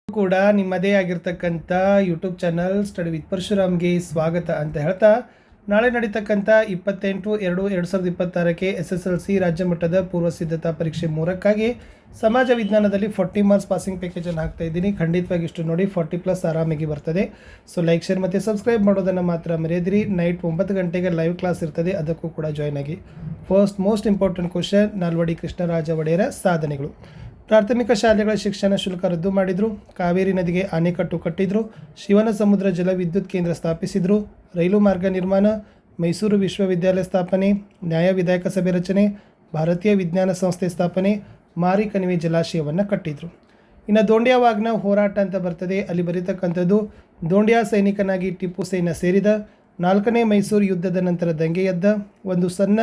ಕೂಡ ನಿಮ್ಮದೇ ಆಗಿರ್ತಕ್ಕಂಥ ಯೂಟ್ಯೂಬ್ ಚಾನಲ್ ಸ್ಟಡಿ ವಿತ್ ಪರಶುರಾಮ್ಗೆ ಸ್ವಾಗತ ಅಂತ ಹೇಳ್ತಾ, ನಾಳೆ ನಡೀತಕ್ಕಂಥ 28/2/2026 SSLC ರಾಜ್ಯ ಮಟ್ಟದ ಪೂರ್ವ ಸಿದ್ಧತಾ ಪರೀಕ್ಷೆ 3ಕ್ಕಾಗಿ ಸಮಾಜ ವಿಜ್ಞಾನದಲ್ಲಿ 40 ಮಾರ್ಕ್ಸ್ ಪಾಸಿಂಗ್ ಪ್ಯಾಕೇಜನ್ನು ಹಾಕ್ತಾ ಇದ್ದೀನಿ. ಖಂಡಿತವಾಗಿ ಇಷ್ಟು ನೋಡಿ, 40+ ಆರಾಮಾಗಿ ಬರ್ತದೆ. ಸೊ ಲೈಕ್, ಶೇರ್ ಮತ್ತು ಸಬ್ಸ್ಕ್ರೈಬ್ ಮಾಡೋದನ್ನು ಮಾತ್ರ ಮರೆಯದಿರಿ. ನೈಟ್ 9 ಗಂಟೆಗೆ ಲೈವ್ ಕ್ಲಾಸ್ ಇರ್ತದೆ, ಅದಕ್ಕೂ ಕೂಡ ಜಾಯ್ನ್ ಆಗಿ. First most important question, Nalvadi Krishnaraja ಒಡೆಯರ ಸಾಧನೆಗಳು. ಪ್ರಾಥಮಿಕ ಶಾಲೆಗಳ ಶಿಕ್ಷಣ ಶುಲ್ಕ ರದ್ದು ಮಾಡಿದರು, ಕಾವೇರಿ ನದಿಗೆ ಅಣೆಕಟ್ಟು ಕಟ್ಟಿದ್ರು, ಶಿವನ ಸಮುದ್ರ ಜಲ ವಿದ್ಯುತ್ ಕೇಂದ್ರ ಸ್ಥಾಪಿಸಿದರು, ರೈಲು ಮಾರ್ಗ ನಿರ್ಮಾಣ, ಮೈಸೂರು ವಿಶ್ವವಿದ್ಯಾಲಯ ಸ್ಥಾಪನೆ, ನ್ಯಾಯ ವಿಧಾಯಕ ಸಭೆ ರಚನೆ, ಭಾರತೀಯ ವಿಜ್ಞಾನ ಸಂಸ್ಥೆ ಸ್ಥಾಪನೆ, ಮಾರಿ ಕಣಿವೆ ಜಲಾಶಯವನ್ನು ಕಟ್ಟಿದ್ರು. ಇನ್ನು ದೋಂಡ್ಯಾ ವಾಗ್ನ ಹೋರಾಟ ಅಂತ ಬರ್ತದೆ, ಅಲ್ಲಿ ಬರೀತಕ್ಕಂಥದ್ದು ದೋಂಡ್ಯಾ ಸೈನಿಕನಾಗಿ ಟಿಪ್ಪು ಸೈನ್ಯ ಸೇರಿದ, 4ನೇ ಮೈಸೂರು ಯುದ್ಧದ ನಂತರ ದಂಗೆ ಎದ್ದ, ಒಂದು ಸಣ್ಣ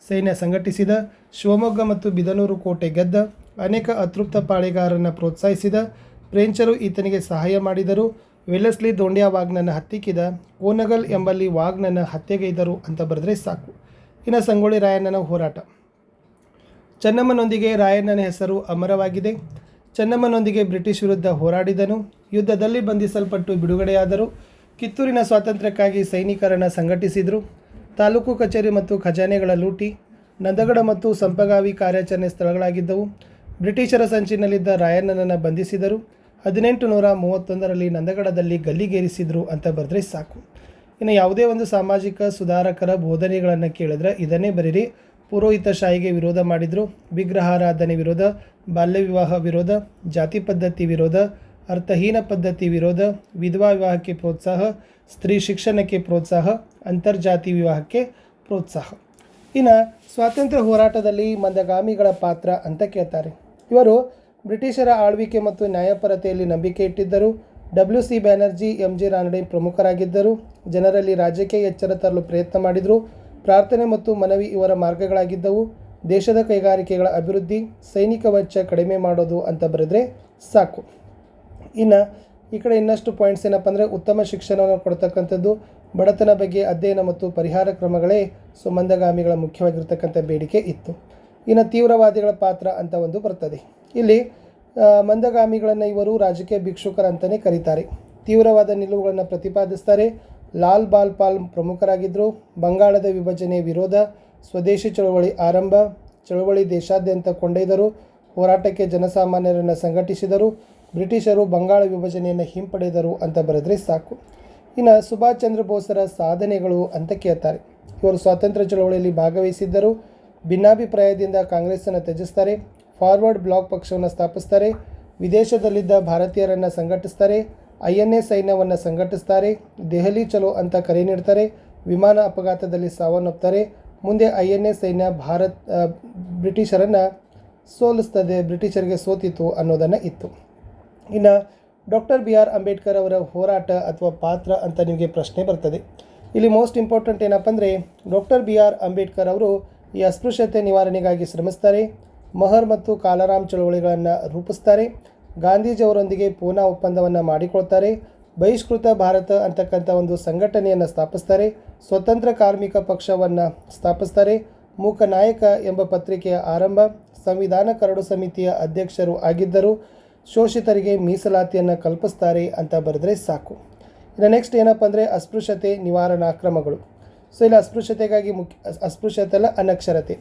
ಸೈನ್ಯ ಸಂಘಟಿಸಿದ, ಶಿವಮೊಗ್ಗ ಮತ್ತು ಬಿದನೂರು ಕೋಟೆ ಗೆದ್ದ, ಅನೇಕ ಅತೃಪ್ತ ಪಾಳೆಗಾರರನ್ನು ಪ್ರೋತ್ಸಾಹಿಸಿದ, ಫ್ರೆಂಚರು ಈತನಿಗೆ ಸಹಾಯ ಮಾಡಿದರು, ವೆಲೆಸ್ಲಿ ದೋಂಡ್ಯಾ ವಾಗ್ನನ್ನು ಹತ್ತಿಕ್ಕಿದ, ಕೋನಗಲ್ ಎಂಬಲ್ಲಿ ವಾಗ್ನನ್ನು ಹತ್ಯೆಗೈದರು ಅಂತ ಬರೆದ್ರೆ ಸಾಕು. ಇನ್ನು ಸಂಗೊಳ್ಳಿ ರಾಯಣ್ಣನ ಹೋರಾಟ. ಚೆನ್ನಮ್ಮನೊಂದಿಗೆ ರಾಯಣ್ಣನ ಹೆಸರು ಅಮರವಾಗಿದೆ. ಚೆನ್ನಮ್ಮನೊಂದಿಗೆ ಬ್ರಿಟಿಷ್ ವಿರುದ್ಧ ಹೋರಾಡಿದನು, ಯುದ್ಧದಲ್ಲಿ ಬಂಧಿಸಲ್ಪಟ್ಟು ಬಿಡುಗಡೆಯಾದರು, ಕಿತ್ತೂರಿನ ಸ್ವಾತಂತ್ರ್ಯಕ್ಕಾಗಿ ಸೈನಿಕರನ್ನು ಸಂಘಟಿಸಿದರು, ತಾಲೂಕು ಕಚೇರಿ ಮತ್ತು ಖಜಾನೆಗಳ ಲೂಟಿ, ನಂದಗಡ ಮತ್ತು ಸಂಪಗಾವಿ ಕಾರ್ಯಾಚರಣೆ ಸ್ಥಳಗಳಾಗಿದ್ದವು, ಬ್ರಿಟಿಷರ ಸಂಚಿನಲ್ಲಿದ್ದ ರಾಯಣ್ಣನನ್ನು ಬಂಧಿಸಿದರು, 1831ರಲ್ಲಿ ನಂದಗಡದಲ್ಲಿ ಗಲ್ಲಿಗೇರಿಸಿದರು ಅಂತ ಬರೆದ್ರೆ ಸಾಕು. ಇನ್ನು ಯಾವುದೇ ಒಂದು ಸಾಮಾಜಿಕ ಸುಧಾರಕರ ಬೋಧನೆಗಳನ್ನು ಕೇಳಿದ್ರೆ ಇದನ್ನೇ ಬರೀರಿ. ಪುರೋಹಿತಶಾಹಿಗೆ ವಿರೋಧ ಮಾಡಿದರು, ವಿಗ್ರಹಾರಾಧನೆ ವಿರೋಧ, ಬಾಲ್ಯ ವಿವಾಹ ವಿರೋಧ, ಜಾತಿ ಪದ್ಧತಿ ವಿರೋಧ, ಅರ್ಥಹೀನ ಪದ್ಧತಿ ವಿರೋಧ, ವಿಧವಾ ವಿವಾಹಕ್ಕೆ ಪ್ರೋತ್ಸಾಹ, ಸ್ತ್ರೀ ಶಿಕ್ಷಣಕ್ಕೆ ಪ್ರೋತ್ಸಾಹ, ಅಂತರ್ಜಾತಿ ವಿವಾಹಕ್ಕೆ ಪ್ರೋತ್ಸಾಹ. ಇನ್ನು ಸ್ವಾತಂತ್ರ್ಯ ಹೋರಾಟದಲ್ಲಿ ಮಂದಗಾಮಿಗಳ ಪಾತ್ರ ಅಂತ ಕೇಳ್ತಾರೆ. ಇವರು ಬ್ರಿಟಿಷರ ಆಳ್ವಿಕೆ ಮತ್ತು ನ್ಯಾಯಪರತೆಯಲ್ಲಿ ನಂಬಿಕೆ ಇಟ್ಟಿದ್ದರು. WC Banerjee, MG Ranade ಪ್ರಮುಖರಾಗಿದ್ದರು. ಜನರಲ್ಲಿ ರಾಜಕೀಯ ಎಚ್ಚರ ತರಲು ಪ್ರಯತ್ನ ಮಾಡಿದರು. ಪ್ರಾರ್ಥನೆ ಮತ್ತು ಮನವಿ ಇವರ ಮಾರ್ಗಗಳಾಗಿದ್ದವು. ದೇಶದ ಕೈಗಾರಿಕೆಗಳ ಅಭಿವೃದ್ಧಿ, ಸೈನಿಕ ವೆಚ್ಚ ಕಡಿಮೆ ಮಾಡೋದು ಅಂತ ಬರೆದ್ರೆ ಸಾಕು. ಇನ್ನು ಈ ಕಡೆ ಇನ್ನಷ್ಟು ಪಾಯಿಂಟ್ಸ್ ಏನಪ್ಪ ಅಂದರೆ, ಉತ್ತಮ ಶಿಕ್ಷಣವನ್ನು ಕೊಡ್ತಕ್ಕಂಥದ್ದು, ಬಡತನ ಬಗ್ಗೆ ಅಧ್ಯಯನ ಮತ್ತು ಪರಿಹಾರ ಕ್ರಮಗಳೇ ಮಂದಗಾಮಿಗಳ ಮುಖ್ಯವಾಗಿರ್ತಕ್ಕಂಥ ಬೇಡಿಕೆ ಇತ್ತು. ಇನ್ನು ತೀವ್ರವಾದಿಗಳ ಪಾತ್ರ ಅಂತ ಒಂದು ಬರ್ತದೆ. ಇಲ್ಲಿ ಮಂದಗಾಮಿಗಳನ್ನು ಇವರು ರಾಜಕೀಯ ಭಿಕ್ಷುಕರಂತಲೇ ಕರೀತಾರೆ. ತೀವ್ರವಾದ ನಿಲುವುಗಳನ್ನು ಪ್ರತಿಪಾದಿಸ್ತಾರೆ. ಲಾಲ್ ಬಾಲ್ ಪಾಲ್ ಪ್ರಮುಖರಾಗಿದ್ದರು. ಬಂಗಾಳದ ವಿಭಜನೆ ವಿರೋಧ, ಸ್ವದೇಶಿ ಚಳವಳಿ ಆರಂಭ, ಚಳವಳಿ ದೇಶಾದ್ಯಂತ ಕೊಂಡೊಯ್ದರು, ಹೋರಾಟಕ್ಕೆ ಜನಸಾಮಾನ್ಯರನ್ನು ಸಂಘಟಿಸಿದರು, ಬ್ರಿಟಿಷರು ಬಂಗಾಳ ವಿಭಜನೆಯನ್ನು ಹಿಂಪಡೆದರು ಅಂತ ಬರೆದ್ರೆ ಸಾಕು. ಇನ್ನು ಸುಭಾಷ್ ಚಂದ್ರ ಬೋಸರ ಸಾಧನೆಗಳು ಅಂತ ಕೇಳ್ತಾರೆ. ಇವರು ಸ್ವಾತಂತ್ರ್ಯ ಚಳವಳಿಯಲ್ಲಿ ಭಾಗವಹಿಸಿದ್ದರು. ಭಿನ್ನಾಭಿಪ್ರಾಯದಿಂದ ಕಾಂಗ್ರೆಸ್ಸನ್ನು ತ್ಯಜಿಸ್ತಾರೆ. ಫಾರ್ವರ್ಡ್ ಬ್ಲಾಕ್ ಪಕ್ಷವನ್ನು ಸ್ಥಾಪಿಸ್ತಾರೆ. ವಿದೇಶದಲ್ಲಿದ್ದ ಭಾರತೀಯರನ್ನು ಸಂಘಟಿಸ್ತಾರೆ. INA ಸೈನ್ಯವನ್ನು ಸಂಘಟಿಸ್ತಾರೆ. ದೆಹಲಿ ಚಲೋ ಅಂತ ಕರೆ ನೀಡ್ತಾರೆ. ವಿಮಾನ ಅಪಘಾತದಲ್ಲಿ ಸಾವನ್ನಪ್ತಾರೆ. ಮುಂದೆ INA ಸೈನ್ಯ ಬ್ರಿಟಿಷರನ್ನು ಸೋಲಿಸ್ತದೆ, ಬ್ರಿಟಿಷರಿಗೆ ಸೋತಿತು ಅನ್ನೋದನ್ನು ಇತ್ತು. ಇನ್ನು ಡಾಕ್ಟರ್ BR ಅಂಬೇಡ್ಕರ್ ಅವರ ಹೋರಾಟ ಅಥವಾ ಪಾತ್ರ ಅಂತ ನಿಮಗೆ ಪ್ರಶ್ನೆ ಬರ್ತದೆ. ಇಲ್ಲಿ ಮೋಸ್ಟ್ ಇಂಪಾರ್ಟೆಂಟ್ ಏನಪ್ಪ ಅಂದರೆ, ಡಾಕ್ಟರ್ BR ಅಂಬೇಡ್ಕರ್ ಅವರು ಈ ಅಸ್ಪೃಶ್ಯತೆ ನಿವಾರಣೆಗಾಗಿ ಶ್ರಮಿಸ್ತಾರೆ. ಮಹರ್ ಮತ್ತು ಕಾಲಾರಾಮ್ ಚಳವಳಿಗಳನ್ನು ರೂಪಿಸ್ತಾರೆ. ಗಾಂಧೀಜಿಯವರೊಂದಿಗೆ ಪೂನಾ ಒಪ್ಪಂದವನ್ನು ಮಾಡಿಕೊಳ್ತಾರೆ. ಬಹಿಷ್ಕೃತ ಭಾರತ ಅಂತಕ್ಕಂಥ ಒಂದು ಸಂಘಟನೆಯನ್ನು ಸ್ಥಾಪಿಸ್ತಾರೆ. ಸ್ವತಂತ್ರ ಕಾರ್ಮಿಕ ಪಕ್ಷವನ್ನು ಸ್ಥಾಪಿಸ್ತಾರೆ. ಮೂಕ ನಾಯಕ ಎಂಬ ಪತ್ರಿಕೆಯ ಆರಂಭ, ಸಂವಿಧಾನ ಕರಡು ಸಮಿತಿಯ ಅಧ್ಯಕ್ಷರು ಆಗಿದ್ದರು. ಶೋಷಿತರಿಗೆ ಮೀಸಲಾತಿಯನ್ನು ಕಲ್ಪಿಸ್ತಾರೆ ಅಂತ ಬರೆದ್ರೆ ಸಾಕು. ಇನ್ನು ನೆಕ್ಸ್ಟ್ ಏನಪ್ಪ ಅಂದರೆ, ಅಸ್ಪೃಶ್ಯತೆ ನಿವಾರಣಾ ಕ್ರಮಗಳು. ಸೊ ಇಲ್ಲಿ ಅಸ್ಪೃಶ್ಯತೆಗಾಗಿ ಅಸ್ಪೃಶ್ಯತೆ ಅಲ್ಲ, ಅನಕ್ಷರತೆ.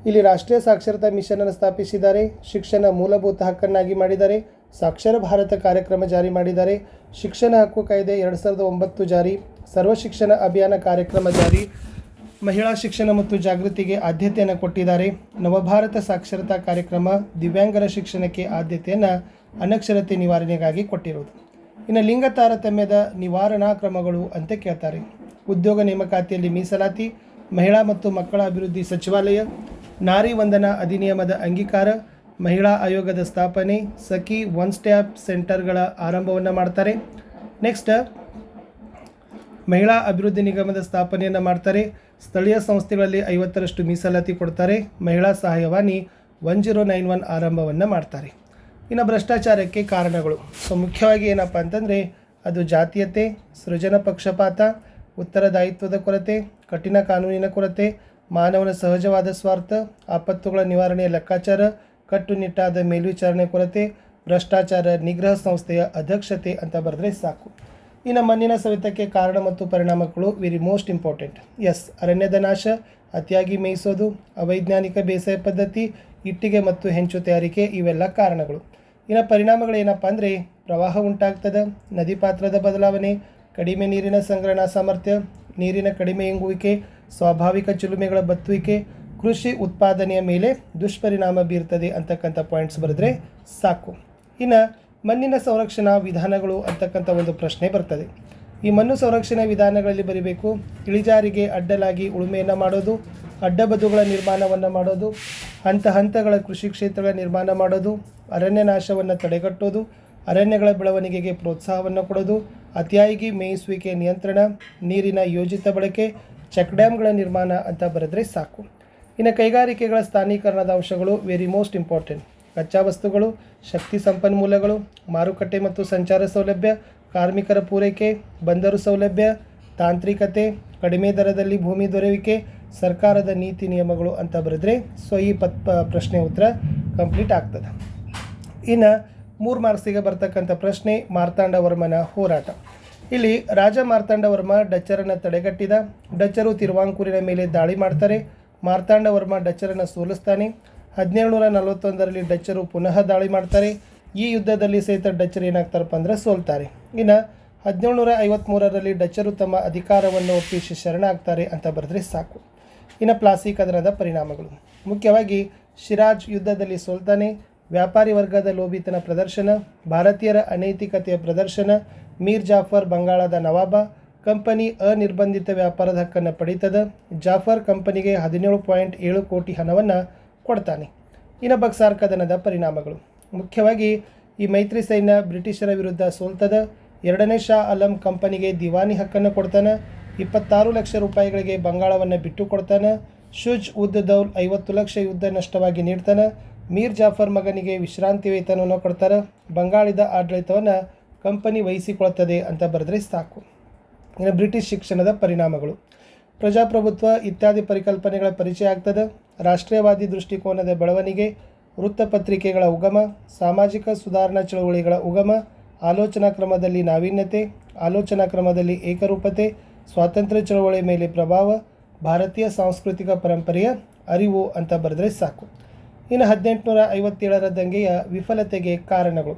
ಇಲ್ಲಿ ರಾಷ್ಟ್ರೀಯ ಸಾಕ್ಷರತಾ ಮಿಷನನ್ನು ಸ್ಥಾಪಿಸಿದ್ದಾರೆ. ಶಿಕ್ಷಣ ಮೂಲಭೂತ ಹಕ್ಕನ್ನಾಗಿ ಮಾಡಿದ್ದಾರೆ. ಸಾಕ್ಷರ ಭಾರತ ಕಾರ್ಯಕ್ರಮ ಜಾರಿ ಮಾಡಿದ್ದಾರೆ. ಶಿಕ್ಷಣ ಹಕ್ಕು ಕಾಯ್ದೆ 2009 ಜಾರಿ. ಸರ್ವ ಶಿಕ್ಷಣ ಅಭಿಯಾನ ಕಾರ್ಯಕ್ರಮ ಜಾರಿ. ಮಹಿಳಾ ಶಿಕ್ಷಣ ಮತ್ತು ಜಾಗೃತಿಗೆ ಆದ್ಯತೆಯನ್ನು ಕೊಟ್ಟಿದ್ದಾರೆ. ನವಭಾರತ ಸಾಕ್ಷರತಾ ಕಾರ್ಯಕ್ರಮ, ದಿವ್ಯಾಂಗರ ಶಿಕ್ಷಣಕ್ಕೆ ಆದ್ಯತೆಯನ್ನು ಅನಕ್ಷರತೆ ನಿವಾರಣೆಗಾಗಿ ಕೊಟ್ಟಿರುವುದು. ಇನ್ನು ಲಿಂಗ ತಾರತಮ್ಯದ ನಿವಾರಣಾ ಕ್ರಮಗಳು ಅಂತ ಕೇಳ್ತಾರೆ. ಉದ್ಯೋಗ ನೇಮಕಾತಿಯಲ್ಲಿ ಮೀಸಲಾತಿ, ಮಹಿಳಾ ಮತ್ತು ಮಕ್ಕಳ ಅಭಿವೃದ್ಧಿ ಸಚಿವಾಲಯ, ನಾರಿ ವಂದನಾ ಅಧಿನಿಯಮದ ಅಂಗೀಕಾರ, ಮಹಿಳಾ ಆಯೋಗದ ಸ್ಥಾಪನೆ, ಸಖಿ ಒನ್ ಸ್ಟಾಪ್ ಸೆಂಟರ್ಗಳ ಆರಂಭವನ್ನು ಮಾಡ್ತಾರೆ. ನೆಕ್ಸ್ಟ್ ಮಹಿಳಾ ಅಭಿವೃದ್ಧಿ ನಿಗಮದ ಸ್ಥಾಪನೆಯನ್ನು ಮಾಡ್ತಾರೆ. ಸ್ಥಳೀಯ ಸಂಸ್ಥೆಗಳಲ್ಲಿ 50ರಷ್ಟು ಮೀಸಲಾತಿ ಕೊಡ್ತಾರೆ. ಮಹಿಳಾ ಸಹಾಯವಾಣಿ 1091 ಆರಂಭವನ್ನು ಮಾಡ್ತಾರೆ. ಇನ್ನು ಭ್ರಷ್ಟಾಚಾರಕ್ಕೆ ಕಾರಣಗಳು. ಸೊ ಮುಖ್ಯವಾಗಿ ಏನಪ್ಪ ಅಂತಂದರೆ, ಅದು ಜಾತೀಯತೆ, ಸೃಜನ ಪಕ್ಷಪಾತ, ಉತ್ತರದಾಯಿತ್ವದ ಕೊರತೆ, ಕಠಿಣ ಕಾನೂನಿನ ಕೊರತೆ, ಮಾನವನ ಸಹಜವಾದ ಸ್ವಾರ್ಥ, ಆಪತ್ತುಗಳ ನಿವಾರಣೆಯ ಲೆಕ್ಕಾಚಾರ, ಕಟ್ಟುನಿಟ್ಟಾದ ಮೇಲ್ವಿಚಾರಣೆ ಕೊರತೆ, ಭ್ರಷ್ಟಾಚಾರ ನಿಗ್ರಹ ಸಂಸ್ಥೆಯ ಅಧ್ಯಕ್ಷತೆ ಅಂತ ಬರೆದ್ರೆ ಸಾಕು. ಇನ್ನು ಮಣ್ಣಿನ ಸವೆತಕ್ಕೆ ಕಾರಣ ಮತ್ತು ಪರಿಣಾಮಗಳು ವೆರಿ ಮೋಸ್ಟ್ ಇಂಪಾರ್ಟೆಂಟ್. ಎಸ್, ಅರಣ್ಯದ ನಾಶ, ಅತಿಯಾಗಿ ಮೇಯಿಸೋದು, ಅವೈಜ್ಞಾನಿಕ ಬೇಸಾಯ ಪದ್ಧತಿ, ಇಟ್ಟಿಗೆ ಮತ್ತು ಹೆಂಚು ತಯಾರಿಕೆ ಇವೆಲ್ಲ ಕಾರಣಗಳು. ಇನ್ನು ಪರಿಣಾಮಗಳು ಏನಪ್ಪ ಅಂದರೆ ಪ್ರವಾಹ ಉಂಟಾಗ್ತದೆ, ನದಿ ಪಾತ್ರದ ಬದಲಾವಣೆ, ಕಡಿಮೆ ನೀರಿನ ಸಂಗ್ರಹಣಾ ಸಾಮರ್ಥ್ಯ, ನೀರಿನ ಕಡಿಮೆ ಇಂಗುವಿಕೆ, ಸ್ವಾಭಾವಿಕ ಚಿಲುಮೆಗಳ ಬತ್ತುವಿಕೆ, ಕೃಷಿ ಉತ್ಪಾದನೆಯ ಮೇಲೆ ದುಷ್ಪರಿಣಾಮ ಬೀರ್ತದೆ ಅಂತಕ್ಕಂಥ ಪಾಯಿಂಟ್ಸ್ ಬರೆದ್ರೆ ಸಾಕು. ಇನ್ನು ಮಣ್ಣಿನ ಸಂರಕ್ಷಣಾ ವಿಧಾನಗಳು ಅಂತಕ್ಕಂಥ ಒಂದು ಪ್ರಶ್ನೆ ಬರ್ತದೆ. ಈ ಮಣ್ಣು ಸಂರಕ್ಷಣಾ ವಿಧಾನಗಳಲ್ಲಿ ಬರೀಬೇಕು, ಇಳಿಜಾರಿಗೆ ಅಡ್ಡಲಾಗಿ ಉಳುಮೆಯನ್ನು ಮಾಡೋದು, ಅಡ್ಡಬದುಗಳ ನಿರ್ಮಾಣವನ್ನು ಮಾಡೋದು, ಹಂತಗಳ ಕೃಷಿ ಕ್ಷೇತ್ರಗಳ ನಿರ್ಮಾಣ ಮಾಡೋದು, ಅರಣ್ಯ ನಾಶವನ್ನು ತಡೆಗಟ್ಟೋದು, ಅರಣ್ಯಗಳ ಬೆಳವಣಿಗೆಗೆ ಪ್ರೋತ್ಸಾಹವನ್ನು ಕೊಡೋದು, ಅತಿಯಾಗಿ ಮೇಯಿಸುವಿಕೆ ನಿಯಂತ್ರಣ, ನೀರಿನ ಯೋಜಿತ ಬಳಕೆ, ಚೆಕ್ ಡ್ಯಾಮ್ಗಳ ನಿರ್ಮಾಣ ಅಂತ ಬರೆದ್ರೆ ಸಾಕು. ಇನ್ನು ಕೈಗಾರಿಕೆಗಳ ಸ್ಥಾನೀಕರಣದ ಅಂಶಗಳು ವೆರಿ ಮೋಸ್ಟ್ ಇಂಪಾರ್ಟೆಂಟ್. ಕಚ್ಚಾ ವಸ್ತುಗಳು, ಶಕ್ತಿ ಸಂಪನ್ಮೂಲಗಳು, ಮಾರುಕಟ್ಟೆ ಮತ್ತು ಸಂಚಾರ ಸೌಲಭ್ಯ, ಕಾರ್ಮಿಕರ ಪೂರೈಕೆ, ಬಂದರು ಸೌಲಭ್ಯ, ತಾಂತ್ರಿಕತೆ, ಕಡಿಮೆ ದರದಲ್ಲಿ ಭೂಮಿ ದೊರೆಯುವಿಕೆ, ಸರ್ಕಾರದ ನೀತಿ ನಿಯಮಗಳು ಅಂತ ಬರೆದ್ರೆ ಸೊ ಈ ಪ್ರಶ್ನೆ ಉತ್ತರ ಕಂಪ್ಲೀಟ್ ಆಗ್ತದೆ. ಇನ್ನು 3 ಮಾರ್ಕ್ಸಿಗೆ ಬರ್ತಕ್ಕಂಥ ಪ್ರಶ್ನೆ ಮಾರ್ತಾಂಡವರ್ಮನ ಹೋರಾಟ. ಇಲ್ಲಿ ರಾಜ ಮಾರ್ತಾಂಡವರ್ಮ ಡಚ್ಚರನ್ನು ತಡೆಗಟ್ಟಿದ. ಡಚ್ಚರು ತಿರುವಾಂಕೂರಿನ ಮೇಲೆ ದಾಳಿ ಮಾಡ್ತಾರೆ. ಮಾರ್ತಾಂಡವರ್ಮ ಡಚ್ಚರನ್ನು ಸೋಲಿಸ್ತಾನೆ. 1741ರಲ್ಲಿ ಡಚ್ಚರು ಪುನಃ ದಾಳಿ ಮಾಡ್ತಾರೆ. ಈ ಯುದ್ಧದಲ್ಲಿ ಸಹಿತ ಡಚ್ಚರು ಏನಾಗ್ತಾರಪ್ಪ ಅಂದರೆ ಸೋಲ್ತಾರೆ. ಇನ್ನು 1753ರಲ್ಲಿ ಡಚ್ಚರು ತಮ್ಮ ಅಧಿಕಾರವನ್ನು ಒಪ್ಪಿಸಿ ಶರಣಾಗ್ತಾರೆ ಅಂತ ಬರೆದ್ರೆ ಸಾಕು. ಇನ್ನು ಪ್ಲಾಸಿ ಕದನದ ಪರಿಣಾಮಗಳು. ಮುಖ್ಯವಾಗಿ ಶಿರಾಜ್ ಯುದ್ಧದಲ್ಲಿ ಸೋಲ್ತಾನೆ. ವ್ಯಾಪಾರಿ ವರ್ಗದ ಲೋಭಿತನ ಪ್ರದರ್ಶನ, ಭಾರತೀಯರ ಅನೈತಿಕತೆಯ ಪ್ರದರ್ಶನ, ಮೀರ್ ಜಾಫರ್ ಬಂಗಾಳದ ನವಾಬ, ಕಂಪನಿ ಅನಿರ್ಬಂಧಿತ ವ್ಯಾಪಾರದ ಹಕ್ಕನ್ನು ಪಡೀತದ. ಜಾಫರ್ ಕಂಪನಿಗೆ 17.7 ಕೋಟಿ ಹಣವನ್ನು ಕೊಡ್ತಾನೆ. ಇನ್ನು ಬಕ್ಸಾರ್ ಕದನದ ಪರಿಣಾಮಗಳು. ಮುಖ್ಯವಾಗಿ ಈ ಮೈತ್ರಿ ಸೈನ್ಯ ಬ್ರಿಟಿಷರ ವಿರುದ್ಧ ಸೋಲ್ತದ. 2ನೇ ಶಾ ಆಲಂ ಕಂಪನಿಗೆ ದಿವಾನಿ ಹಕ್ಕನ್ನು ಕೊಡ್ತಾನೆ. 26 ಲಕ್ಷ ರೂಪಾಯಿಗಳಿಗೆ ಬಂಗಾಳವನ್ನು ಬಿಟ್ಟು ಕೊಡ್ತಾನೆ. ಶುಜ್ ಉದ್ ದೌಲ್ 50 ಲಕ್ಷ ಯುದ್ಧ ನಷ್ಟವಾಗಿ ನೀಡ್ತಾನೆ. ಮೀರ್ ಜಾಫರ್ ಮಗನಿಗೆ ವಿಶ್ರಾಂತಿ ವೇತನವನ್ನು ಕೊಡ್ತಾರೆ. ಬಂಗಾಳದ ಆಡಳಿತವನ್ನು ಕಂಪನಿ ವಹಿಸಿಕೊಳ್ತದೆ ಅಂತ ಬರೆದ್ರೆ ಸಾಕು. ಇನ್ನು ಬ್ರಿಟಿಷ್ ಶಿಕ್ಷಣದ ಪರಿಣಾಮಗಳು. ಪ್ರಜಾಪ್ರಭುತ್ವ ಇತ್ಯಾದಿ ಪರಿಕಲ್ಪನೆಗಳ ಪರಿಚಯ ಆಗ್ತದೆ. ರಾಷ್ಟ್ರೀಯವಾದಿ ದೃಷ್ಟಿಕೋನದ ಬೆಳವಣಿಗೆ, ವೃತ್ತಪತ್ರಿಕೆಗಳ ಉಗಮ, ಸಾಮಾಜಿಕ ಸುಧಾರಣಾ ಚಳವಳಿಗಳ ಉಗಮ, ಆಲೋಚನಾ ಕ್ರಮದಲ್ಲಿ ನಾವೀನ್ಯತೆ, ಆಲೋಚನಾ ಕ್ರಮದಲ್ಲಿ ಏಕರೂಪತೆ, ಸ್ವಾತಂತ್ರ್ಯ ಚಳವಳಿ ಮೇಲೆ ಪ್ರಭಾವ, ಭಾರತೀಯ ಸಾಂಸ್ಕೃತಿಕ ಪರಂಪರೆಯ ಅರಿವು ಅಂತ ಬರೆದ್ರೆ ಸಾಕು. ಇನ್ನು 1857ರ ದಂಗೆಯ ವಿಫಲತೆಗೆ ಕಾರಣಗಳು.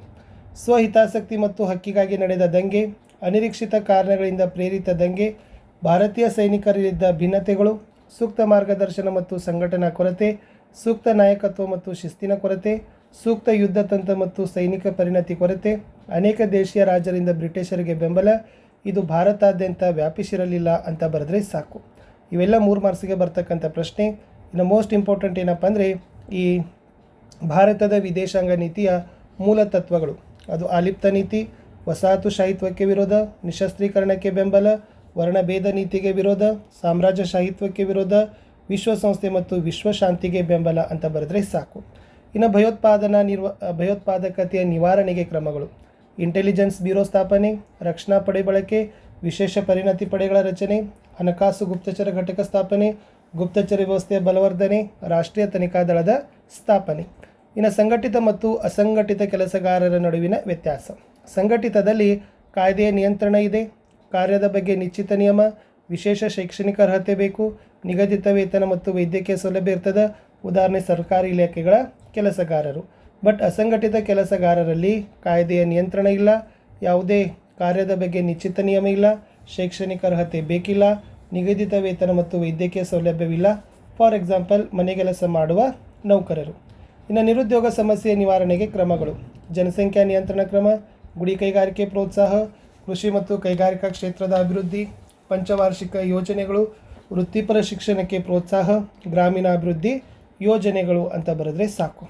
ಸ್ವಹಿತಾಸಕ್ತಿ ಮತ್ತು ಹಕ್ಕಿಗಾಗಿ ನಡೆದ ದಂಗೆ, ಅನಿರೀಕ್ಷಿತ ಕಾರಣಗಳಿಂದ ಪ್ರೇರಿತ ದಂಗೆ, ಭಾರತೀಯ ಸೈನಿಕರಲ್ಲಿದ್ದ ಭಿನ್ನತೆಗಳು, ಸೂಕ್ತ ಮಾರ್ಗದರ್ಶನ ಮತ್ತು ಸಂಘಟನಾ ಕೊರತೆ, ಸೂಕ್ತ ನಾಯಕತ್ವ ಮತ್ತು ಶಿಸ್ತಿನ ಕೊರತೆ, ಸೂಕ್ತ ಯುದ್ಧ ತಂತ್ರ ಮತ್ತು ಸೈನಿಕ ಪರಿಣತಿ ಕೊರತೆ, ಅನೇಕ ದೇಶೀಯ ರಾಜರಿಂದ ಬ್ರಿಟಿಷರಿಗೆ ಬೆಂಬಲ, ಇದು ಭಾರತಾದ್ಯಂತ ವ್ಯಾಪಿಸಿರಲಿಲ್ಲ ಅಂತ ಬರೆದ್ರೆ ಸಾಕು. ಇವೆಲ್ಲ 3 ಮಾರ್ಕ್ಸಿಗೆ ಬರ್ತಕ್ಕಂಥ ಪ್ರಶ್ನೆ. ಇನ್ನು ಮೋಸ್ಟ್ ಇಂಪಾರ್ಟೆಂಟ್ ಏನಪ್ಪ ಅಂದರೆ ಈ ಭಾರತದ ವಿದೇಶಾಂಗ ನೀತಿಯ ಮೂಲ ತತ್ವಗಳು. ಅದು ಆಲಿಪ್ತ ನೀತಿ, ವಸಾಹತುಶಾಹಿತ್ವಕ್ಕೆ ವಿರೋಧ, ನಿಶಸ್ತ್ರೀಕರಣಕ್ಕೆ ಬೆಂಬಲ, ವರ್ಣಭೇದ ನೀತಿಗೆ ವಿರೋಧ, ಸಾಮ್ರಾಜ್ಯಶಾಹಿತ್ವಕ್ಕೆ ವಿರೋಧ, ವಿಶ್ವಸಂಸ್ಥೆ ಮತ್ತು ವಿಶ್ವಶಾಂತಿಗೆ ಬೆಂಬಲ ಅಂತ ಬರೆದ್ರೆ ಸಾಕು. ಇನ್ನು ಭಯೋತ್ಪಾದಕತೆಯ ನಿವಾರಣೆಗೆ ಕ್ರಮಗಳು. ಇಂಟೆಲಿಜೆನ್ಸ್ ಬ್ಯೂರೋ ಸ್ಥಾಪನೆ, ರಕ್ಷಣಾ ಪಡೆ ಬಳಕೆ, ವಿಶೇಷ ಪರಿಣತಿ ಪಡೆಗಳ ರಚನೆ, ಹಣಕಾಸು ಗುಪ್ತಚರ ಘಟಕ ಸ್ಥಾಪನೆ, ಗುಪ್ತಚರ ವ್ಯವಸ್ಥೆಯ ಬಲವರ್ಧನೆ, ರಾಷ್ಟ್ರೀಯ ತನಿಖಾ ದಳದ ಸ್ಥಾಪನೆ. ಇನ್ನು ಸಂಘಟಿತ ಮತ್ತು ಅಸಂಘಟಿತ ಕೆಲಸಗಾರರ ನಡುವಿನ ವ್ಯತ್ಯಾಸ. ಸಂಘಟಿತದಲ್ಲಿ ಕಾಯ್ದೆಯ ನಿಯಂತ್ರಣ ಇದೆ, ಕಾರ್ಯದ ಬಗ್ಗೆ ನಿಶ್ಚಿತ ನಿಯಮ, ವಿಶೇಷ ಶೈಕ್ಷಣಿಕ ಅರ್ಹತೆ ಬೇಕು, ನಿಗದಿತ ವೇತನ ಮತ್ತು ವೈದ್ಯಕೀಯ ಸೌಲಭ್ಯ ಇರ್ತದೆ. ಉದಾಹರಣೆ ಸರ್ಕಾರಿ ಇಲಾಖೆಗಳ ಕೆಲಸಗಾರರು. ಬಟ್ ಅಸಂಘಟಿತ ಕೆಲಸಗಾರರಲ್ಲಿ ಕಾಯ್ದೆಯ ನಿಯಂತ್ರಣ ಇಲ್ಲ, ಯಾವುದೇ ಕಾರ್ಯದ ಬಗ್ಗೆ ನಿಶ್ಚಿತ ನಿಯಮ ಇಲ್ಲ, ಶೈಕ್ಷಣಿಕ ಅರ್ಹತೆ ಬೇಕಿಲ್ಲ, ನಿಗದಿತ ವೇತನ ಮತ್ತು ವೈದ್ಯಕೀಯ ಸೌಲಭ್ಯವಿಲ್ಲ. ಫಾರ್ ಎಕ್ಸಾಂಪಲ್ ಮನೆಗೆಲಸ ಮಾಡುವ ನೌಕರರು. ಇನ್ನು ನಿರುದ್ಯೋಗ ಸಮಸ್ಯೆ ನಿವಾರಣೆಗೆ ಕ್ರಮಗಳು. ಜನಸಂಖ್ಯಾ ನಿಯಂತ್ರಣ ಕ್ರಮ, ಗುಡಿ ಕೈಗಾರಿಕೆ ಪ್ರೋತ್ಸಾಹ, ಕೃಷಿ ಮತ್ತು ಕೈಗಾರಿಕಾ ಕ್ಷೇತ್ರದ ಅಭಿವೃದ್ಧಿ, ಪಂಚವಾರ್ಷಿಕ ಯೋಜನೆಗಳು, ವೃತ್ತಿಪರ ಶಿಕ್ಷಣಕ್ಕೆ ಪ್ರೋತ್ಸಾಹ, ಗ್ರಾಮೀಣ ಅಭಿವೃದ್ಧಿ ಯೋಜನೆಗಳು ಅಂತ ಬರೆದ್ರೆ ಸಾಕು.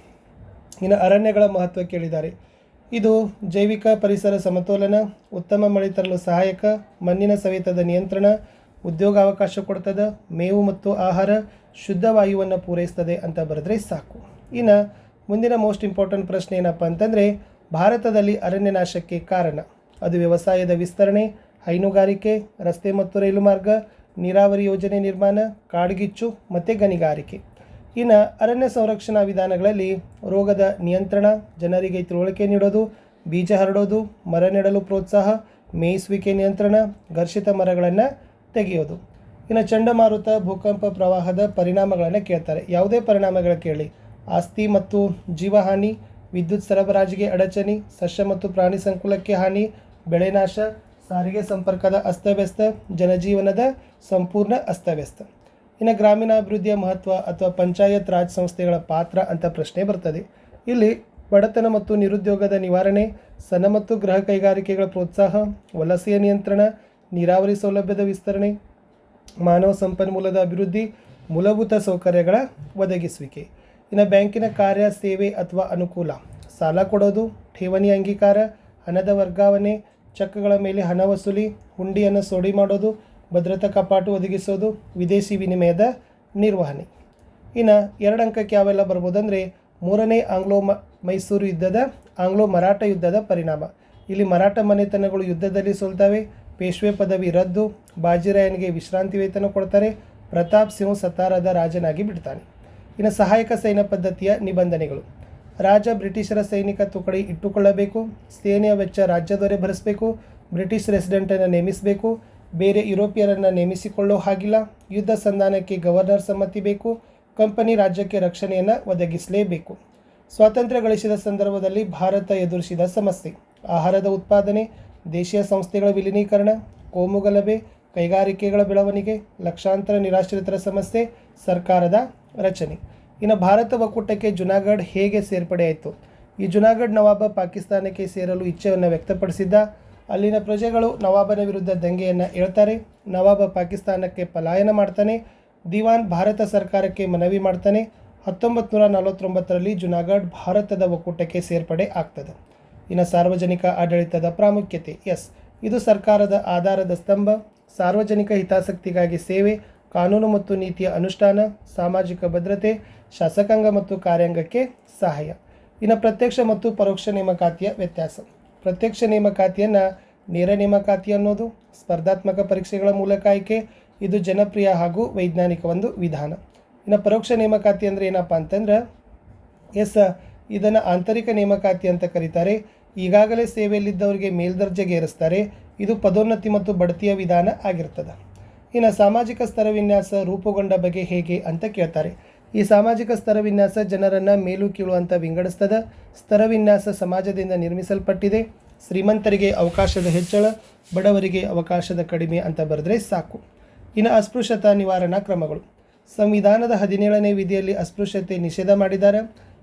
ಇನ್ನು ಅರಣ್ಯಗಳ ಮಹತ್ವ ಕೇಳಿದ್ದಾರೆ. ಇದು ಜೈವಿಕ ಪರಿಸರ ಸಮತೋಲನ, ಉತ್ತಮ ಮಳೆ ತರಲು ಸಹಾಯಕ, ಮಣ್ಣಿನ ಸವೆತದ ನಿಯಂತ್ರಣ, ಉದ್ಯೋಗಾವಕಾಶ ಕೊಡ್ತದೆ, ಮೇವು ಮತ್ತು ಆಹಾರ, ಶುದ್ಧ ವಾಯುವನ್ನು ಪೂರೈಸ್ತದೆ ಅಂತ ಬರೆದ್ರೆ ಸಾಕು. ಇನ್ನು ಮುಂದಿನ ಮೋಸ್ಟ್ ಇಂಪಾರ್ಟೆಂಟ್ ಪ್ರಶ್ನೆ ಏನಪ್ಪ ಅಂತಂದರೆ ಭಾರತದಲ್ಲಿ ಅರಣ್ಯ ನಾಶಕ್ಕೆ ಕಾರಣ. ಅದು ವ್ಯವಸಾಯದ ವಿಸ್ತರಣೆ, ಹೈನುಗಾರಿಕೆ, ರಸ್ತೆ ಮತ್ತು ರೈಲು ಮಾರ್ಗ, ನೀರಾವರಿ ಯೋಜನೆ ನಿರ್ಮಾಣ, ಕಾಡ್ಗಿಚ್ಚು ಮತ್ತು ಗಣಿಗಾರಿಕೆ. ಇನ್ನು ಅರಣ್ಯ ಸಂರಕ್ಷಣಾ ವಿಧಾನಗಳಲ್ಲಿ ರೋಗದ ನಿಯಂತ್ರಣ, ಜನರಿಗೆ ತಿಳುವಳಿಕೆ ನೀಡೋದು, ಬೀಜ ಹರಡೋದು, ಮರ ನೆಡಲು ಪ್ರೋತ್ಸಾಹ, ಮೇಯಿಸುವಿಕೆ ನಿಯಂತ್ರಣ, ಘರ್ಷಿತ ಮರಗಳನ್ನು ತೆಗೆಯೋದು. ಇನ್ನು ಚಂಡಮಾರುತ, ಭೂಕಂಪ, ಪ್ರವಾಹದ ಪರಿಣಾಮಗಳನ್ನು ಕೇಳ್ತಾರೆ. ಯಾವುದೇ ಪರಿಣಾಮಗಳ ಕೇಳಿ, ಆಸ್ತಿ ಮತ್ತು ಜೀವಹಾನಿ, ವಿದ್ಯುತ್ ಸರಬರಾಜಿಗೆ ಅಡಚಣೆ, ಸಸ್ಯ ಮತ್ತು ಪ್ರಾಣಿ ಸಂಕುಲಕ್ಕೆ ಹಾನಿ, ಬೆಳೆ ನಾಶ, ಸಾರಿಗೆ ಸಂಪರ್ಕದ ಅಸ್ತವ್ಯಸ್ತ, ಜನಜೀವನದ ಸಂಪೂರ್ಣ ಅಸ್ತವ್ಯಸ್ತ. ಇನ್ನು ಗ್ರಾಮೀಣಾಭಿವೃದ್ಧಿಯ ಮಹತ್ವ ಅಥವಾ ಪಂಚಾಯತ್ ರಾಜ್ ಸಂಸ್ಥೆಗಳ ಪಾತ್ರ ಅಂತ ಪ್ರಶ್ನೆ ಬರ್ತದೆ. ಇಲ್ಲಿ ಬಡತನ ಮತ್ತು ನಿರುದ್ಯೋಗದ ನಿವಾರಣೆ, ಸಣ್ಣ ಮತ್ತು ಗೃಹ ಕೈಗಾರಿಕೆಗಳ ಪ್ರೋತ್ಸಾಹ, ವಲಸೆಯ ನಿಯಂತ್ರಣ, ನೀರಾವರಿ ಸೌಲಭ್ಯದ ವಿಸ್ತರಣೆ, ಮಾನವ ಸಂಪನ್ಮೂಲದ ಅಭಿವೃದ್ಧಿ, ಮೂಲಭೂತ ಸೌಕರ್ಯಗಳ ಒದಗಿಸುವಿಕೆ. ಇನ್ನು ಬ್ಯಾಂಕಿನ ಕಾರ್ಯ, ಸೇವೆ ಅಥವಾ ಅನುಕೂಲ, ಸಾಲ ಕೊಡೋದು, ಠೇವಣಿ ಅಂಗೀಕಾರ, ಹಣದ ವರ್ಗಾವಣೆ, ಚೆಕ್ಗಳ ಮೇಲೆ ಹಣ ವಸೂಲಿ, ಹುಂಡಿಯನ್ನು ಸೋಡಿ ಮಾಡೋದು, ಭದ್ರತಾ ಕಪಾಟು ಒದಗಿಸೋದು, ವಿದೇಶಿ ವಿನಿಮಯದ ನಿರ್ವಹಣೆ. ಇನ್ನು 2 ಅಂಕಕ್ಕೆ ಯಾವೆಲ್ಲ ಬರ್ಬೋದಂದರೆ, 3ನೇ ಆಂಗ್ಲೋ ಮೈಸೂರು ಯುದ್ಧದ ಆಂಗ್ಲೋ ಮರಾಠ ಯುದ್ಧದ ಪರಿಣಾಮ. ಇಲ್ಲಿ ಮರಾಠ ಮನೆತನಗಳು ಯುದ್ಧದಲ್ಲಿ ಸೋಲ್ತವೆ, ಪೇಶ್ವೆ ಪದವಿ ರದ್ದು, ಬಾಜಿರಾಯನಿಗೆ ವಿಶ್ರಾಂತಿ ವೇತನ ಕೊಡ್ತಾರೆ, ಪ್ರತಾಪ್ ಸಿಂಹ ಸತಾರದ ರಾಜನಾಗಿ ಬಿಡ್ತಾನೆ. ಇನ್ನು ಸಹಾಯಕ ಸೈನ್ಯ ಪದ್ಧತಿಯ ನಿಬಂಧನೆಗಳು, ರಾಜ ಬ್ರಿಟಿಷರ ಸೈನಿಕ ತುಕಡಿ ಇಟ್ಟುಕೊಳ್ಳಬೇಕು, ಸೇನೆಯ ವೆಚ್ಚ ರಾಜ್ಯದವರೇ ಭರಿಸಬೇಕು, ಬ್ರಿಟಿಷ್ ರೆಸಿಡೆಂಟನ್ನು ನೇಮಿಸಬೇಕು, ಬೇರೆ ಯುರೋಪಿಯರನ್ನು ನೇಮಿಸಿಕೊಳ್ಳೋ ಹಾಗಿಲ್ಲ, ಯುದ್ಧ ಸಂಧಾನಕ್ಕೆ ಗವರ್ನರ್ ಸಮ್ಮತಿ ಬೇಕು, ಕಂಪನಿ ರಾಜ್ಯಕ್ಕೆ ರಕ್ಷಣೆಯನ್ನು ಒದಗಿಸಲೇಬೇಕು. ಸ್ವಾತಂತ್ರ್ಯ ಗಳಿಸಿದ ಸಂದರ್ಭದಲ್ಲಿ ಭಾರತ ಎದುರಿಸಿದ ಸಮಸ್ಯೆ, ಆಹಾರದ ಉತ್ಪಾದನೆ, ದೇಶೀಯ ಸಂಸ್ಥೆಗಳ ವಿಲೀನೀಕರಣ, ಕೋಮುಗಲಭೆ, ಕೈಗಾರಿಕೆಗಳ ಬೆಳವಣಿಗೆ, ಲಕ್ಷಾಂತರ ನಿರಾಶ್ರಿತರ ಸಮಸ್ಯೆ, ಸರ್ಕಾರದ ರಚನೆ. ಇನ್ನು ಭಾರತ ಒಕ್ಕೂಟಕ್ಕೆ ಜುನಾಗಢ್ ಹೇಗೆ ಸೇರ್ಪಡೆಯಾಯಿತು? ಈ ಜುನಾಗಢ್ ನವಾಬ ಪಾಕಿಸ್ತಾನಕ್ಕೆ ಸೇರಲು ಇಚ್ಛೆಯನ್ನು ವ್ಯಕ್ತಪಡಿಸಿದ್ದ. ಅಲ್ಲಿನ ಪ್ರಜೆಗಳು ನವಾಬನ ವಿರುದ್ಧ ದಂಗೆಯನ್ನು ಏಳ್ತಾರೆ. ನವಾಬ ಪಾಕಿಸ್ತಾನಕ್ಕೆ ಪಲಾಯನ ಮಾಡ್ತಾನೆ. ದಿವಾನ್ ಭಾರತ ಸರ್ಕಾರಕ್ಕೆ ಮನವಿ ಮಾಡ್ತಾನೆ. 1949ರಲ್ಲಿ ಜುನಾಗಢ್ ಭಾರತದ ಒಕ್ಕೂಟಕ್ಕೆ ಸೇರ್ಪಡೆ ಆಗ್ತದೆ. ಇನ್ನು ಸಾರ್ವಜನಿಕ ಆಡಳಿತದ ಪ್ರಾಮುಖ್ಯತೆ, ಇದು ಸರ್ಕಾರದ ಆಧಾರದ ಸ್ತಂಭ, ಸಾರ್ವಜನಿಕ ಹಿತಾಸಕ್ತಿಗಾಗಿ ಸೇವೆ, ಕಾನೂನು ಮತ್ತು ನೀತಿಯ ಅನುಷ್ಠಾನ, ಸಾಮಾಜಿಕ ಭದ್ರತೆ, ಶಾಸಕಾಂಗ ಮತ್ತು ಕಾರ್ಯಾಂಗಕ್ಕೆ ಸಹಾಯ. ಇನ್ನು ಪ್ರತ್ಯಕ್ಷ ಮತ್ತು ಪರೋಕ್ಷ ನೇಮಕಾತಿಯ ವ್ಯತ್ಯಾಸ. ಪ್ರತ್ಯಕ್ಷ ನೇಮಕಾತಿಯನ್ನು ನೇರ ನೇಮಕಾತಿ ಅನ್ನೋದು, ಸ್ಪರ್ಧಾತ್ಮಕ ಪರೀಕ್ಷೆಗಳ ಮೂಲಕ ಆಯ್ಕೆ, ಇದು ಜನಪ್ರಿಯ ಹಾಗೂ ವೈಜ್ಞಾನಿಕ ಒಂದು ವಿಧಾನ. ಇನ್ನು ಪರೋಕ್ಷ ನೇಮಕಾತಿ ಅಂದರೆ ಏನಪ್ಪ ಅಂತಂದ್ರೆ, ಇದನ್ನು ಆಂತರಿಕ ನೇಮಕಾತಿ ಅಂತ ಕರೀತಾರೆ. ಈಗಾಗಲೇ ಸೇವೆಯಲ್ಲಿದ್ದವರಿಗೆ ಮೇಲ್ದರ್ಜೆಗೆ ಏರಿಸ್ತಾರೆ. ಇದು ಪದೋನ್ನತಿ ಮತ್ತು ಬಡ್ತಿಯ ವಿಧಾನ ಆಗಿರ್ತದೆ. ಇನ್ನು ಸಾಮಾಜಿಕ ಸ್ತರ ವಿನ್ಯಾಸ ರೂಪುಗೊಂಡ ಬಗೆ ಹೇಗೆ ಅಂತ ಕೇಳ್ತಾರೆ. ಈ ಸಾಮಾಜಿಕ ಸ್ತರ ವಿನ್ಯಾಸ ಜನರನ್ನು ಮೇಲು ಕೀಳು ಅಂತ ವಿಂಗಡಿಸ್ತದೆ. ಸ್ತರ ವಿನ್ಯಾಸ ಸಮಾಜದಿಂದ ನಿರ್ಮಿಸಲ್ಪಟ್ಟಿದೆ. ಶ್ರೀಮಂತರಿಗೆ ಅವಕಾಶದ ಹೆಚ್ಚಳ, ಬಡವರಿಗೆ ಅವಕಾಶದ ಕಡಿಮೆ ಅಂತ ಬರೆದ್ರೆ ಸಾಕು. ಇನ್ನು ಅಸ್ಪೃಶ್ಯತಾ ನಿವಾರಣಾ ಕ್ರಮಗಳು. ಸಂವಿಧಾನದ 17ನೇ ವಿಧಿಯಲ್ಲಿ ಅಸ್ಪೃಶ್ಯತೆ ನಿಷೇಧ ಮಾಡಿದ್ದಾರೆ.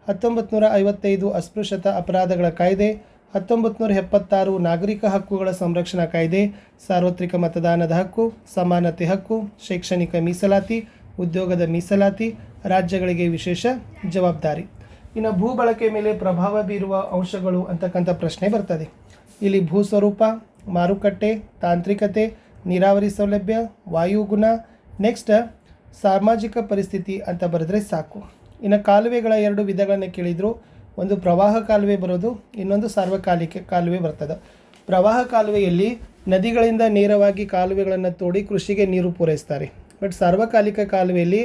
1955 ಅಸ್ಪೃಶ್ಯತಾ ಅಪರಾಧಗಳ ಕಾಯ್ದೆ, 1976 ನಾಗರಿಕ ಹಕ್ಕುಗಳ ಸಂರಕ್ಷಣಾ ಕಾಯ್ದೆ, ಸಾರ್ವತ್ರಿಕ ಮತದಾನದ ಹಕ್ಕು, ಸಮಾನತೆ ಹಕ್ಕು, ಶೈಕ್ಷಣಿಕ ಮೀಸಲಾತಿ, ಉದ್ಯೋಗದ ಮೀಸಲಾತಿ, ರಾಜ್ಯಗಳಿಗೆ ವಿಶೇಷ ಜವಾಬ್ದಾರಿ. ಇನ್ನು ಭೂ ಬಳಕೆ ಮೇಲೆ ಪ್ರಭಾವ ಬೀರುವ ಅಂಶಗಳು ಅಂತಕ್ಕಂಥ ಪ್ರಶ್ನೆ ಬರ್ತದೆ. ಇಲ್ಲಿ ಭೂ ಸ್ವರೂಪ, ಮಾರುಕಟ್ಟೆ, ತಾಂತ್ರಿಕತೆ, ನೀರಾವರಿ ಸೌಲಭ್ಯ, ವಾಯುಗುಣ, ನೆಕ್ಸ್ಟ್ ಸಾಮಾಜಿಕ ಪರಿಸ್ಥಿತಿ ಅಂತ ಬರೆದ್ರೆ ಸಾಕು. ಇನ್ನು ಕಾಲುವೆಗಳ 2 ವಿಧಗಳನ್ನು ಕೇಳಿದರು. ಒಂದು ಪ್ರವಾಹ ಕಾಲುವೆ ಬರೋದು, ಇನ್ನೊಂದು ಸಾರ್ವಕಾಲಿಕ ಕಾಲುವೆ ಬರ್ತದೆ. ಪ್ರವಾಹ ಕಾಲುವೆಯಲ್ಲಿ ನದಿಗಳಿಂದ ನೇರವಾಗಿ ಕಾಲುವೆಗಳನ್ನು ತೋಡಿ ಕೃಷಿಗೆ ನೀರು ಪೂರೈಸ್ತಾರೆ. ಬಟ್ ಸಾರ್ವಕಾಲಿಕ ಕಾಲುವೆಯಲ್ಲಿ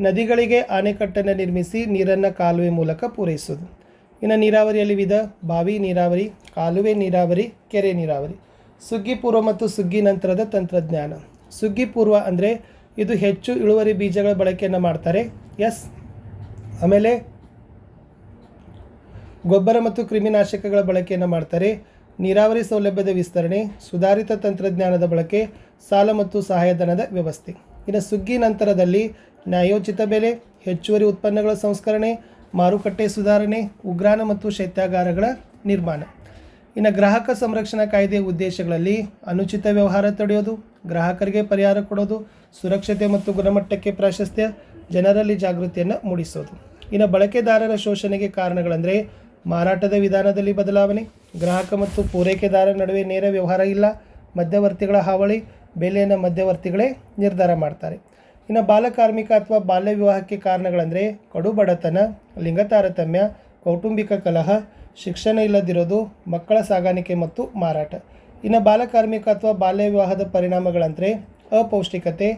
ನದಿಗಳಿಗೆ ಅಣೆಕಟ್ಟನ್ನು ನಿರ್ಮಿಸಿ ನೀರನ್ನು ಕಾಲುವೆ ಮೂಲಕ ಪೂರೈಸೋದು. ಇನ್ನು ನೀರಾವರಿಯಲ್ಲಿ ವಿಧ: ಬಾವಿ ನೀರಾವರಿ, ಕಾಲುವೆ ನೀರಾವರಿ, ಕೆರೆ ನೀರಾವರಿ. ಸುಗ್ಗಿ ಪೂರ್ವ ಮತ್ತು ಸುಗ್ಗಿ ನಂತರದ ತಂತ್ರಜ್ಞಾನ. ಸುಗ್ಗಿ ಪೂರ್ವ ಅಂದರೆ ಇದು ಹೆಚ್ಚು ಇಳುವರಿ ಬೀಜಗಳ ಬಳಕೆಯನ್ನು ಮಾಡ್ತಾರೆ. ಆಮೇಲೆ ಗೊಬ್ಬರ ಮತ್ತು ಕ್ರಿಮಿನಾಶಕಗಳ ಬಳಕೆಯನ್ನು ಮಾಡ್ತಾರೆ. ನೀರಾವರಿ ಸೌಲಭ್ಯದ ವಿಸ್ತರಣೆ, ಸುಧಾರಿತ ತಂತ್ರಜ್ಞಾನದ ಬಳಕೆ, ಸಾಲ ಮತ್ತು ಸಹಾಯಧನದ ವ್ಯವಸ್ಥೆ. ಇನ್ನು ಸುಗ್ಗಿ ನಂತರದಲ್ಲಿ ನ್ಯಾಯೋಚಿತ ಬೆಲೆ, ಹೆಚ್ಚುವರಿ ಉತ್ಪನ್ನಗಳ ಸಂಸ್ಕರಣೆ, ಮಾರುಕಟ್ಟೆ ಸುಧಾರಣೆ, ಉಗ್ರಾಣ ಮತ್ತು ಶೈತ್ಯಾಗಾರಗಳ ನಿರ್ಮಾಣ. ಇನ್ನು ಗ್ರಾಹಕ ಸಂರಕ್ಷಣಾ ಕಾಯ್ದೆಯ ಉದ್ದೇಶಗಳಲ್ಲಿ ಅನುಚಿತ ವ್ಯವಹಾರ ತಡೆಯೋದು, ಗ್ರಾಹಕರಿಗೆ ಪರಿಹಾರ ಕೊಡೋದು, ಸುರಕ್ಷತೆ ಮತ್ತು ಗುಣಮಟ್ಟಕ್ಕೆ ಪ್ರಾಶಸ್ತ್ಯ, ಜನರಲ್ಲಿ ಜಾಗೃತಿಯನ್ನು ಮೂಡಿಸೋದು. ಇನ್ನು ಬಳಕೆದಾರರ ಶೋಷಣೆಗೆ ಕಾರಣಗಳಂದರೆ ಮಾರಾಟದ ವಿಧಾನದಲ್ಲಿ ಬದಲಾವಣೆ, ಗ್ರಾಹಕ ಮತ್ತು ಪೂರೈಕೆದಾರರ ನಡುವೆ ನೇರ ವ್ಯವಹಾರ ಇಲ್ಲ, ಮಧ್ಯವರ್ತಿಗಳ ಹಾವಳಿ, ಬೆಲೆಯನ್ನು ಮಧ್ಯವರ್ತಿಗಳೇ ನಿರ್ಧಾರ ಮಾಡ್ತಾರೆ. ಇನ್ನು ಬಾಲಕಾರ್ಮಿಕ ಅಥವಾ ಬಾಲ್ಯ ವಿವಾಹಕ್ಕೆ ಕಾರಣಗಳಂದರೆ ಕಡು ಬಡತನ, ಲಿಂಗ ತಾರತಮ್ಯ, ಕೌಟುಂಬಿಕ ಕಲಹ, ಶಿಕ್ಷಣ ಇಲ್ಲದಿರೋದು, ಮಕ್ಕಳ ಸಾಗಾಣಿಕೆ ಮತ್ತು ಮಾರಾಟ. ಇನ್ನು ಬಾಲಕಾರ್ಮಿಕ ಅಥವಾ ಬಾಲ್ಯ ವಿವಾಹದ ಪರಿಣಾಮಗಳಂದರೆ ಅಪೌಷ್ಟಿಕತೆ,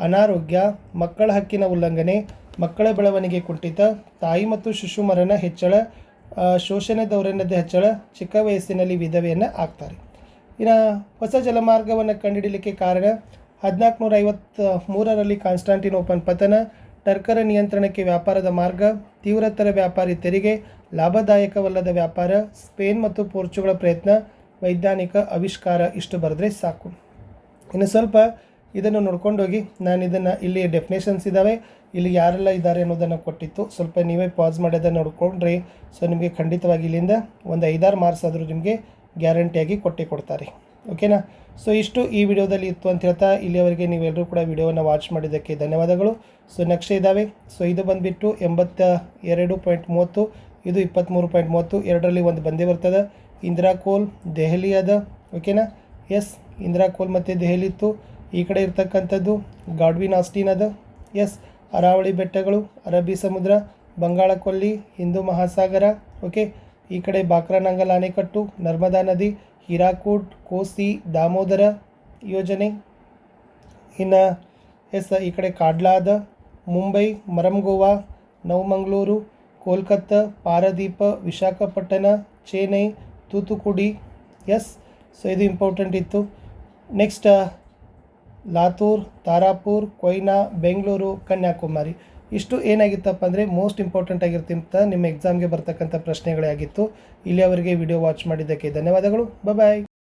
ಅನಾರೋಗ್ಯ, ಮಕ್ಕಳ ಹಕ್ಕಿನ ಉಲ್ಲಂಘನೆ, ಮಕ್ಕಳ ಬೆಳವಣಿಗೆ ಕುಂಠಿತ, ತಾಯಿ ಮತ್ತು ಶಿಶು ಮರಣ ಹೆಚ್ಚಳ, ಶೋಷಣೆ ದೌರ್ಯದ ಹೆಚ್ಚಳ, ಚಿಕ್ಕ ವಯಸ್ಸಿನಲ್ಲಿ ವಿಧವೆಯನ್ನು ಆಗ್ತಾರೆ. ಇನ್ನು ಹೊಸ ಜಲಮಾರ್ಗವನ್ನು ಕಂಡುಹಿಡಲಿಕ್ಕೆ ಕಾರಣ 1453ರಲ್ಲಿ ಕಾನ್ಸ್ಟಾಂಟಿನೋಪಲ್ ಪತನ, ಟರ್ಕರ ನಿಯಂತ್ರಣಕ್ಕೆ ವ್ಯಾಪಾರದ ಮಾರ್ಗ, ತೀವ್ರತರ ವ್ಯಾಪಾರಿ ತೆರಿಗೆ, ಲಾಭದಾಯಕವಲ್ಲದ ವ್ಯಾಪಾರ, ಸ್ಪೇನ್ ಮತ್ತು ಪೋರ್ಚುಗಲ್ ಪ್ರಯತ್ನ, ವೈಜ್ಞಾನಿಕ ಆವಿಷ್ಕಾರ. ಇಷ್ಟು ಬರೆದ್ರೆ ಸಾಕು. ಇನ್ನು ಸ್ವಲ್ಪ ಇದನ್ನು ನೋಡ್ಕೊಂಡೋಗಿ ನಾನು ಇದನ್ನು ಇಲ್ಲಿ ಡೆಫಿನೇಷನ್ಸ್ ಇದ್ದಾವೆ, ಇಲ್ಲಿ ಯಾರೆಲ್ಲ ಇದ್ದಾರೆ ಅನ್ನೋದನ್ನು ಕೊಟ್ಟಿತ್ತು. ಸ್ವಲ್ಪ ನೀವೇ ಪಾಸ್ ಮಾಡಿ ಅದನ್ನು ನೋಡ್ಕೊಂಡ್ರೆ ಸೊ ನಿಮಗೆ ಖಂಡಿತವಾಗಿ ಇಲ್ಲಿಂದ ಒಂದು 5-6 ಮಾರ್ಕ್ಸ್ ಆದರೂ ನಿಮಗೆ ಗ್ಯಾರಂಟಿಯಾಗಿ ಕೊಡ್ತಾರೆ. ಓಕೆನಾ. ಸೊ ಇಷ್ಟು ಈ ವಿಡಿಯೋದಲ್ಲಿ ಇತ್ತು ಅಂತ ಹೇಳ್ತಾ ಇಲ್ಲಿಯವರೆಗೆ ನೀವೆಲ್ಲರೂ ಕೂಡ ವಿಡಿಯೋವನ್ನು ವಾಚ್ ಮಾಡಿದ್ದಕ್ಕೆ ಧನ್ಯವಾದಗಳು. ಸೊ ನಕ್ಷೆ ಇದ್ದಾವೆ. ಸೊ ಇದು ಬಂದುಬಿಟ್ಟು 82.30, ಇದು 23.30, ಎರಡರಲ್ಲಿ ಒಂದು ಬಂದೇ ಬರ್ತದೆ. ಇಂದಿರಾ ಕೋಲ್ ದೆಹಲಿ ಅದ. ಓಕೆನಾ. ಎಸ್, ಇಂದಿರಾ ಕೋಲ್ ಮತ್ತು ದೆಹಲಿ ಇತ್ತು. ಈ ಕಡೆ ಇರ್ತಕ್ಕಂಥದ್ದು ಗಾಡ್ವಿನ್ ಆಸ್ಟಿನ್ ಅದ. ಎಸ್, ಅರಾವಳಿ ಬೆಟ್ಟಗಳು, ಅರಬ್ಬಿ ಸಮುದ್ರ, ಬಂಗಾಳ ಕೊಲ್ಲಿ, ಹಿಂದೂ ಮಹಾಸಾಗರ. ಓಕೆ. ಈ ಕಡೆ ಬಾಕ್ರಾನಂಗಲ್ ಅಣೆಕಟ್ಟು, ನರ್ಮದಾ ನದಿ, ಹಿರಾಕೂಡ್, ಕೋಸಿ, ದಾಮೋದರ ಯೋಜನೆ. ಇನ್ನು ಎಸ್, ಈ ಕಡೆ ಕಾಡ್ಲಾ ಅದ. ಮುಂಬೈ, ಮರಮ್ಗೋವಾ, ನವಮಂಗಳೂರು, ಕೋಲ್ಕತ್ತಾ, ಪಾರದೀಪ, ವಿಶಾಖಪಟ್ಟಣ, ಚೆನ್ನೈ, ತೂತುಕುಡಿ. ಎಸ್, ಸೊ ಇದು ಇಂಪಾರ್ಟೆಂಟ್ ಇತ್ತು. ನೆಕ್ಸ್ಟ್ ಲಾತೂರ್, ತಾರಾಪುರ್, ಕೊಯ್ನಾ, ಬೆಂಗಳೂರು, ಕನ್ಯಾಕುಮಾರಿ. ಇಷ್ಟು ಏನಾಗಿತ್ತಪ್ಪ ಅಂದರೆ ಮೋಸ್ಟ್ ಇಂಪಾರ್ಟೆಂಟ್ ಆಗಿರ್ತಿಂತ ನಿಮ್ಮ ಎಕ್ಸಾಮ್ಗೆ ಬರ್ತಕ್ಕಂಥ ಪ್ರಶ್ನೆಗಳೇ ಆಗಿತ್ತು. ಇಲ್ಲಿಯವರೆಗೆ ವಿಡಿಯೋ ವಾಚ್ ಮಾಡಿದ್ದಕ್ಕೆ ಧನ್ಯವಾದಗಳು. ಬಾಯ್.